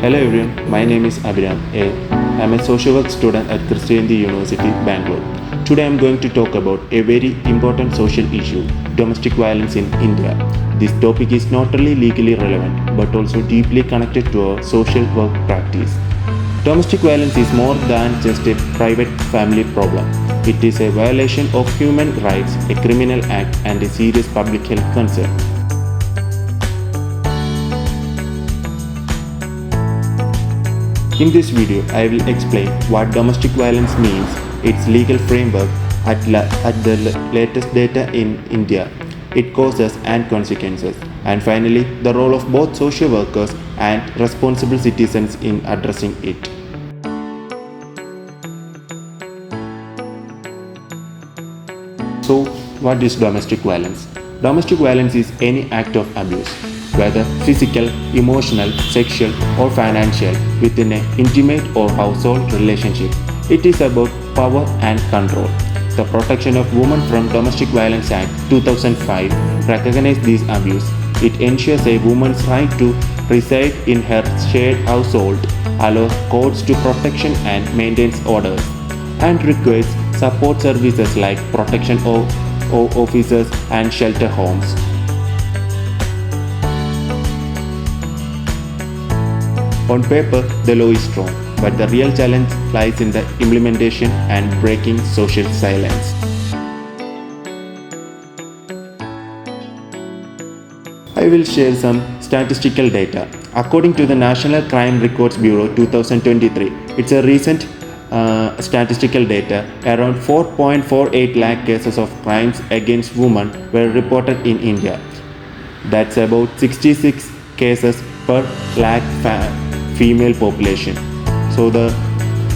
Hello everyone, my name is Abhiram A. I am a social work student at Kristu University, Bangalore. Today I am going to talk about a very important social issue, domestic violence in India. This topic is not only legally relevant but also deeply connected to our social work practice. Domestic violence is more than just a private family problem. It is a violation of human rights, a criminal act, and a serious public health concern. In this video, I will explain what domestic violence means, its legal framework, at the latest data in India, its causes and consequences, and finally, the role of both social workers and responsible citizens in addressing it. So, what is domestic violence? Domestic violence is any act of abuse, whether physical, emotional, sexual, or financial, within an intimate or household relationship. It is about power and control. The Protection of Women from Domestic Violence Act 2005 recognizes this abuse. It ensures a woman's right to reside in her shared household, allows courts to protection and maintains orders, and requires support services like protection officers and shelter homes. On paper, the law is strong, but the real challenge lies in the implementation and breaking social silence. I will share some statistical data. According to the National Crime Records Bureau 2023, it's a recent statistical data, around 4.48 lakh cases of crimes against women were reported in India. That's about 66 cases per lakh female population. So the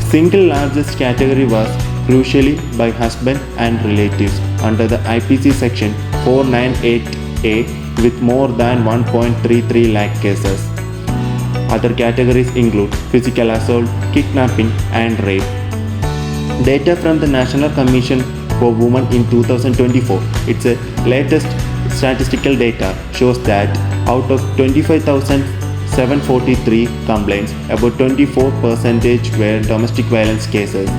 single largest category was crucially by husband and relatives under the IPC section 498A with more than 1.33 lakh cases. Other categories include physical assault, kidnapping, and rape. Data from the National Commission for Women in 2024, its latest statistical data, shows that out of 25,743 complaints, about 24% were domestic violence cases.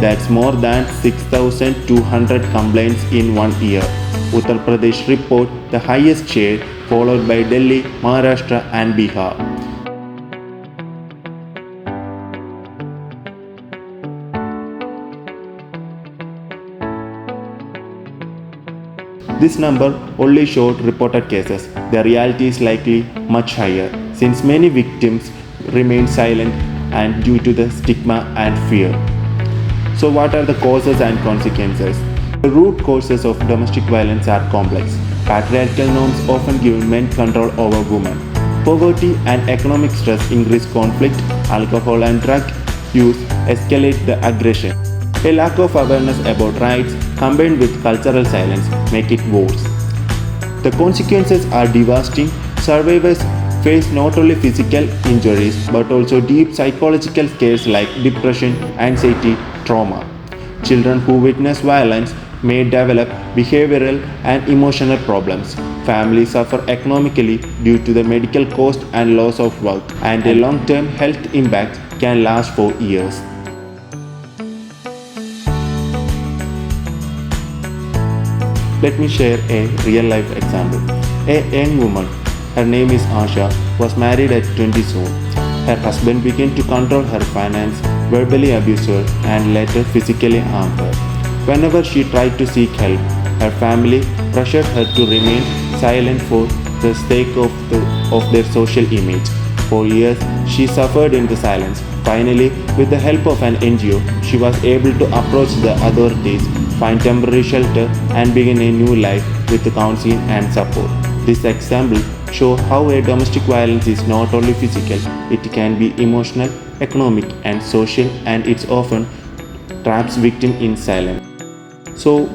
That's more than 6,200 complaints in 1 year. Uttar Pradesh report the highest share, followed by Delhi, Maharashtra, and Bihar. This number only showed reported cases. The reality is likely much higher, since many victims remain silent and due to the stigma and fear. So what are the causes and consequences? The root causes of domestic violence are complex. Patriarchal norms often give men control over women. Poverty and economic stress increase conflict. Alcohol and drug use escalate the aggression. A lack of awareness about rights combined with cultural silence make it worse. The consequences are devastating. Survivors face not only physical injuries but also deep psychological scares like depression, anxiety, trauma. Children who witness violence may develop behavioral and emotional problems. Families suffer economically due to the medical cost and loss of wealth, and a long-term health impact can last for years. Let me share a real-life example. A young woman, her name is Asha, was married at 20 soon. Her husband began to control her finance, verbally abuse her, and later physically harm her. Whenever she tried to seek help, her family pressured her to remain silent for the sake of their social image. For years, she suffered in the silence. Finally, with the help of an NGO, she was able to approach the authorities, find temporary shelter, and begin a new life with counseling and support. This example shows how a domestic violence is not only physical, it can be emotional, economic, and social, and it often traps victim in silence. So,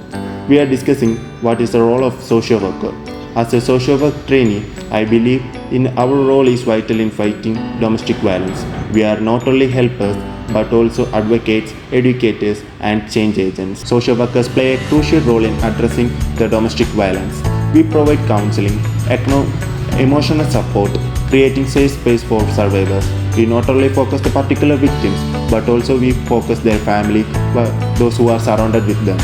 we are discussing what is the role of social worker. As a social work trainee, I believe in our role is vital in fighting domestic violence. We are not only helpers but also advocates, educators, and change agents. Social workers play a crucial role in addressing the domestic violence. We provide counseling, emotional support, creating safe space for survivors, We not only focus the particular victims, but also we focus their family, those who are surrounded with them.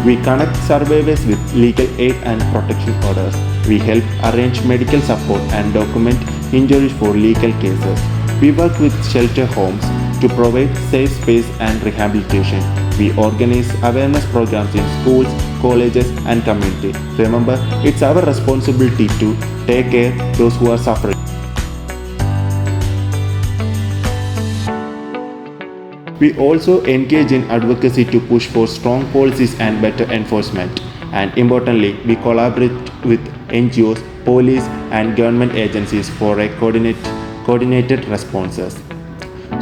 We connect survivors with legal aid and protection orders. We help arrange medical support and document injuries for legal cases. We work with shelter homes to provide safe space and rehabilitation. We organize awareness programs in schools, colleges and community. Remember, it's our responsibility to take care of those who are suffering. We also engage in advocacy to push for strong policies and better enforcement. And importantly, we collaborate with NGOs, police and government agencies for a coordinated responses.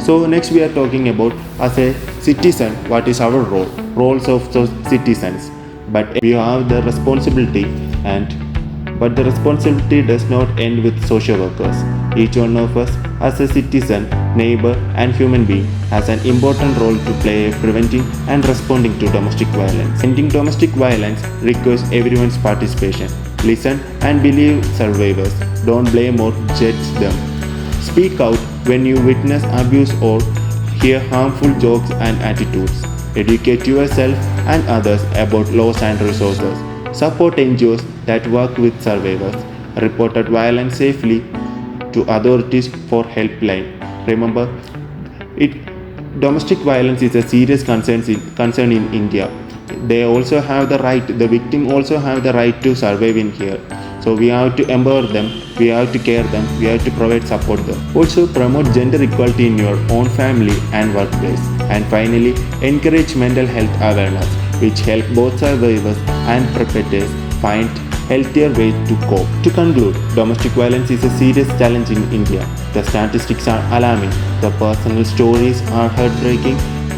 So next we are talking about as a citizen, what is our roles of citizens. But we have the responsibility but the responsibility does not end with social workers. Each one of us as a citizen, neighbor and human being has an important role to play in preventing and responding to domestic violence. Ending domestic violence requires everyone's participation. Listen and believe survivors. Don't blame or judge them. Speak out when you witness abuse or hear harmful jokes and attitudes. Educate yourself and others about laws and resources. Support NGOs that work with survivors. Reported violence safely to authorities for helpline. Remember, domestic violence is a serious concern in India. They also have the right, the victim also have the right to survive in here. So we have to empower them, we have to care them, we have to provide support them. Also promote gender equality in your own family and workplace. And finally, encourage mental health awareness, which help both survivors and perpetrators find healthier ways to cope. To conclude, domestic violence is a serious challenge in India. The statistics are alarming, the personal stories are heartbreaking,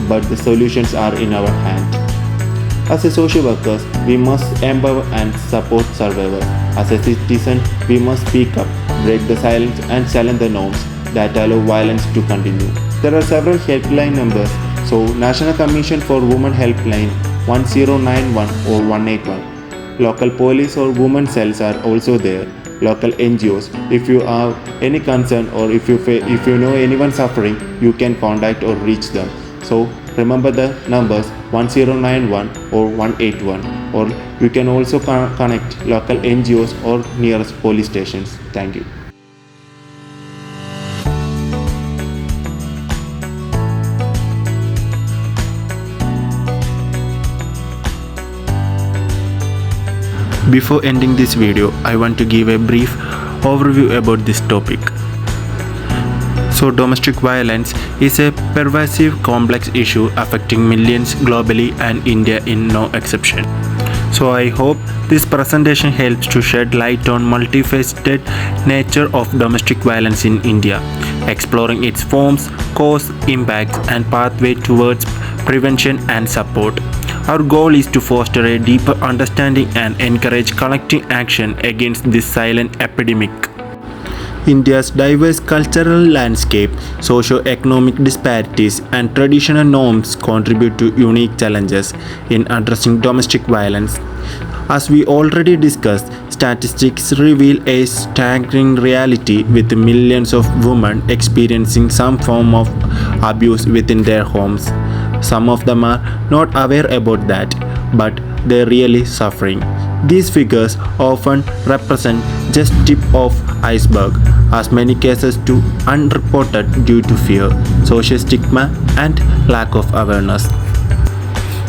but the solutions are in our hand. As a social workers, we must empower and support survivors. As a citizen, we must speak up, break the silence and challenge the norms that allow violence to continue. There are several helpline numbers. So, National Commission for Women Helpline 1091 or 181. Local police or women cells are also there. Local NGOs. If you have any concern or if you know anyone suffering, you can contact or reach them. So remember the numbers 1091 or 181, or you can also connect local NGOs or nearest police stations. Thank you. Before ending this video, I want to give a brief overview about this topic. So, domestic violence is a pervasive, complex issue affecting millions globally and India in no exception. So, I hope this presentation helps to shed light on multifaceted nature of domestic violence in India, exploring its forms, cause, impacts, and pathway towards prevention and support. Our goal is to foster a deeper understanding and encourage collective action against this silent epidemic. India's diverse cultural landscape, socio-economic disparities, and traditional norms contribute to unique challenges in addressing domestic violence. As we already discussed, statistics reveal a staggering reality with millions of women experiencing some form of abuse within their homes. Some of them are not aware about that, but they're really suffering. These figures often represent just tip of iceberg, as many cases go unreported due to fear, social stigma, and lack of awareness.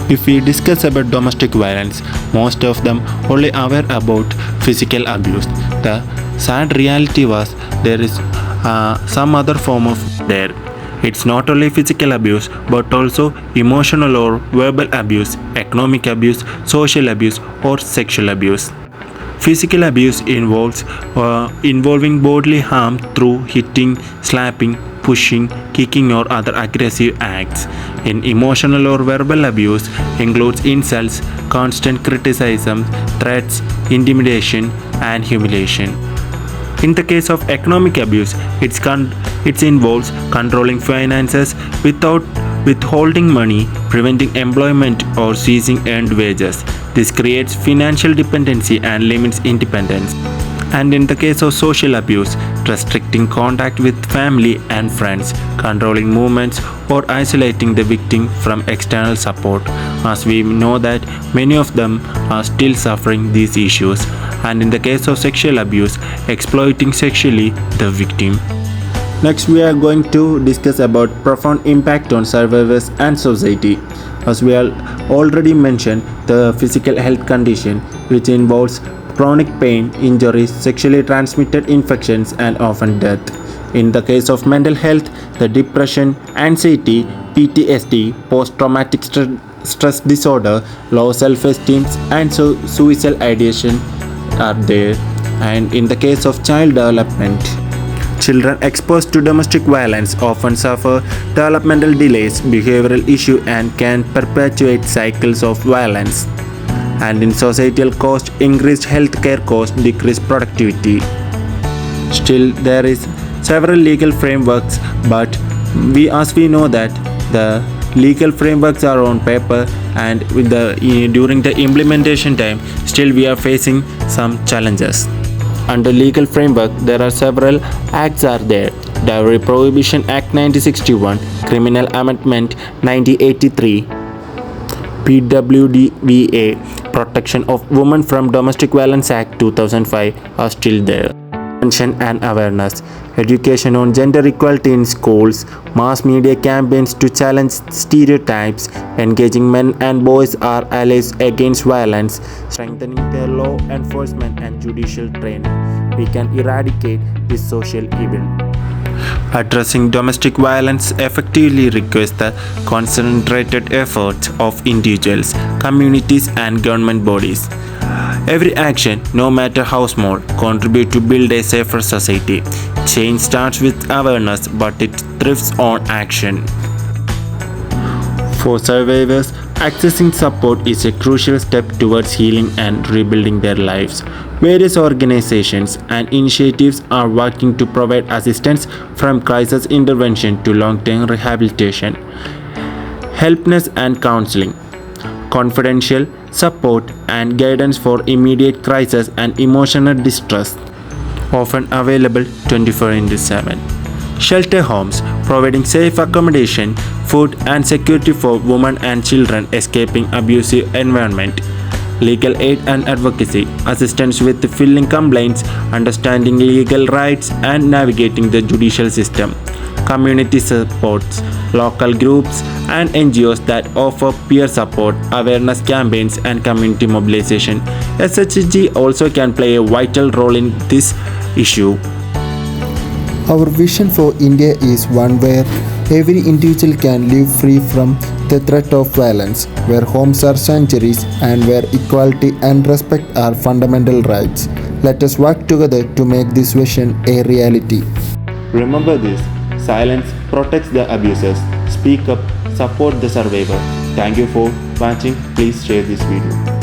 If we discuss about domestic violence, most of them only aware about physical abuse. The sad reality was there is some other form of there. It's not only physical abuse but also emotional or verbal abuse, economic abuse, social abuse, or sexual abuse. Physical abuse involves involving bodily harm through hitting, slapping, pushing, kicking, or other aggressive acts. In emotional or verbal abuse includes insults, constant criticism, threats, intimidation, and humiliation. In the case of economic abuse, it involves controlling finances without withholding money, preventing employment, or seizing earned wages. This creates financial dependency and limits independence. And in the case of social abuse, restricting contact with family and friends, controlling movements, or isolating the victim from external support, as we know that many of them are still suffering these issues. And in the case of sexual abuse, exploiting sexually the victim. Next, we are going to discuss about profound impact on survivors and society. As we have already mentioned, the physical health condition, which involves chronic pain, injuries, sexually transmitted infections, and often death. In the case of mental health, the depression, anxiety, PTSD, post-traumatic stress disorder, low self-esteem, and suicidal ideation are there. And in the case of child development, children exposed to domestic violence often suffer developmental delays, behavioral issues, and can perpetuate cycles of violence. And in societal cost, increased healthcare costs, decreased productivity. Still, there is several legal frameworks, but as we know that the legal frameworks are on paper, and during the implementation time, still we are facing some challenges. Under legal framework, there are several acts are there. Dowry Prohibition Act 1961, Criminal Amendment 1983, PWDVA, Protection of Women from Domestic Violence Act 2005 are still there. Prevention and awareness, education on gender equality in schools, mass media campaigns to challenge stereotypes, engaging men and boys are allies against violence, strengthening their law enforcement and judicial training. We can eradicate this social evil. Addressing domestic violence effectively requires the concentrated efforts of individuals, communities, and government bodies. Every action, no matter how small, contributes to build a safer society. Change starts with awareness, but it thrives on action. For survivors, accessing support is a crucial step towards healing and rebuilding their lives. Various organizations and initiatives are working to provide assistance from crisis intervention to long-term rehabilitation, helpness and counseling, confidential support and guidance for immediate crisis and emotional distress, often available 24/7. Shelter homes, providing safe accommodation, food and security for women and children escaping abusive environment. Legal aid and advocacy, assistance with filing complaints, understanding legal rights and navigating the judicial system. Community supports, local groups and NGOs that offer peer support, awareness campaigns and community mobilization. SHG also can play a vital role in this issue. Our vision for India is one where every individual can live free from the threat of violence, where homes are sanctuaries, and where equality and respect are fundamental rights. Let us work together to make this vision a reality. Remember this: silence protects the abusers. Speak up, support the survivor. Thank you for watching. Please share this video.